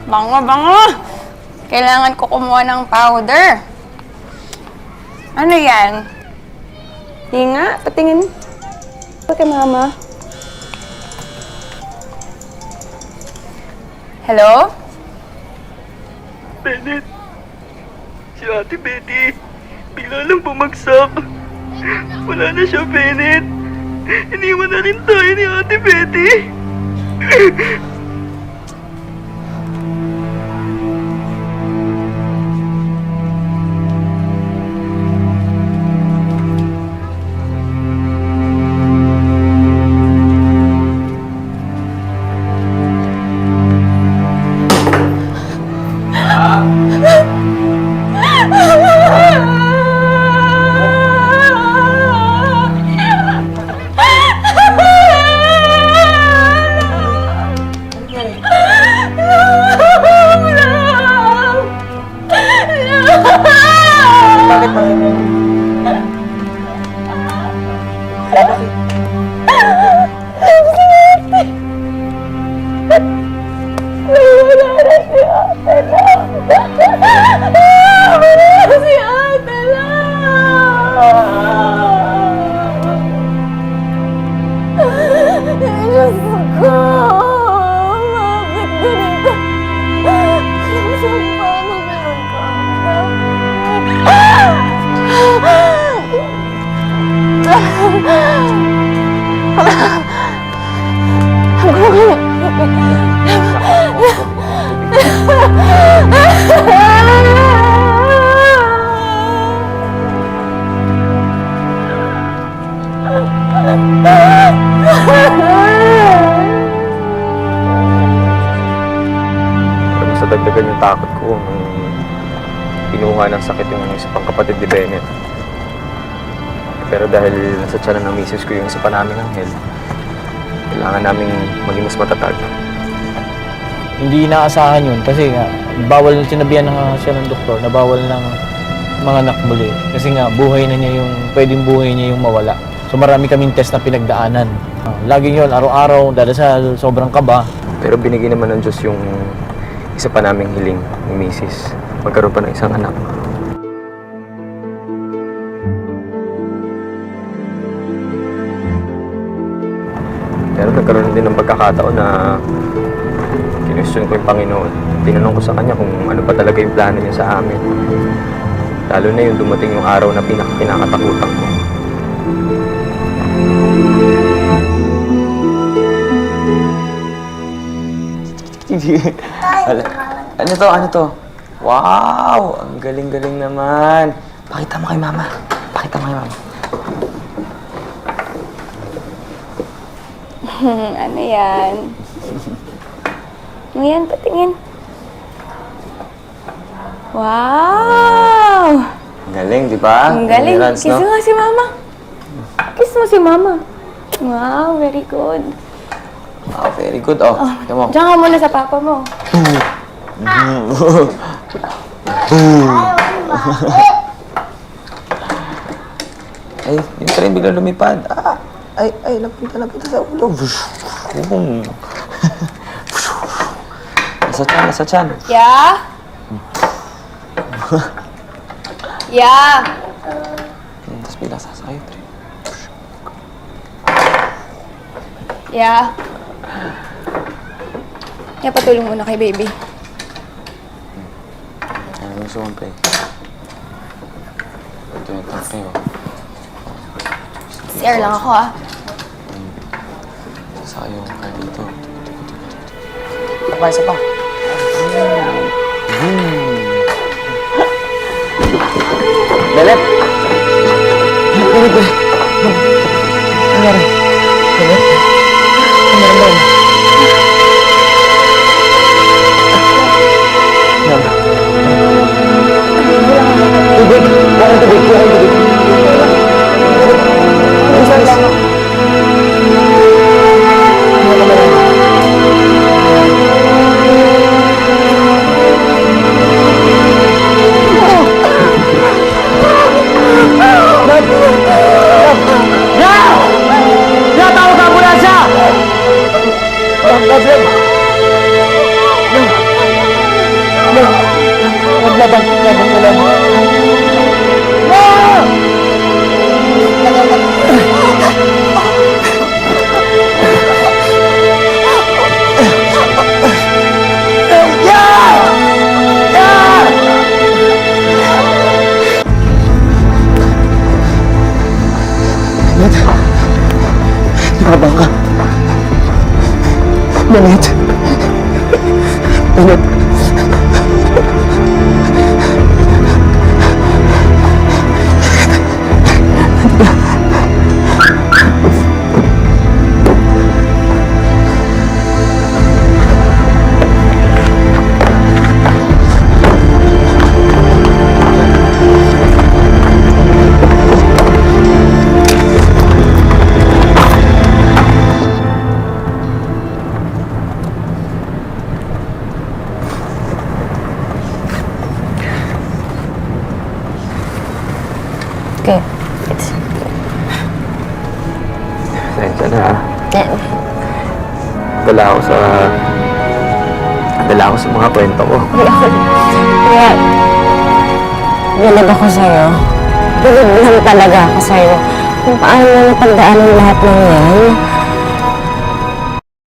Bango, bango! Kailangan ko kumuha ng powder. Ano yan? Hinga, patingin. Ito kay mama. Hello? Bennett, si Ate Betty, bigla lang bumagsak. Wala na siya, Bennett. Iniwan na rin tayo ni Ate Betty. Bakit ba? Sa dagdagan yung takot ko nung kinuha ng sakit yung isa pang kapatid ni Bennett. Pero dahil nasa tiyanan ng misis ko yung isa pa naming anghel, kailangan naming maging mas matatag. Hindi inaasahan yun kasi nga bawal sinabihan na siya ng doktor na bawal ng mga anak muli. Kasi nga buhay na niya yung, pwedeng buhay niya yung mawala. So marami kaming test na pinagdaanan. Laging yun, araw-araw, dadasal, sobrang kaba. Pero binigay naman ng Diyos yung isa pa naming hiling ni misis. Magkaroon pa ng isang anak. Pero nagkaroon din ng pagkakataon na kinwestiyon ko yung Panginoon. Tinanong ko sa Kanya kung ano pa talaga yung plano niya sa amin. Lalo na yung dumating yung araw na pinakatakutan ko. Ano to? Ano to? Wow! Ang galing-galing naman. Pakita mo kay Mama. Pakita mo kay Mama. Ano yan? Ano yan? Patingin. Wow! Ang galing, di ba? Ang galing. Rans, Kiss mo nga si Mama. Kiss mo si Mama. Wow, very good. Wow, very good. Oh, tignan mo. Diyan ka muna sa papa mo. Ay, yung train bigla lumipad. Ah, ay, napunta sa ulo. Nasa tiyan. Yeah? Yeah? Tapos bigla sasakay, pre. Yeah? Yeah, patulong muna kay baby. Ano gusto mong pre? Ito yung tanke, oh. CR lang ako, ah. Saka yung car dito. Isa pa. Belet! Belet! Nangyari? Belet? Nangyari ba? Tubig! Bakit tubig? Bakit tubig? Isa lang. Ya! Ya, tawag ang ambulansya! Okay. It's... Sensya na, ha? Yeah. Dala ako sa mga kwento ko. Kaya, bilib ako sa'yo. Bilib lang talaga ako sa'yo. Kung paano mo napagdaanan lahat ng yan.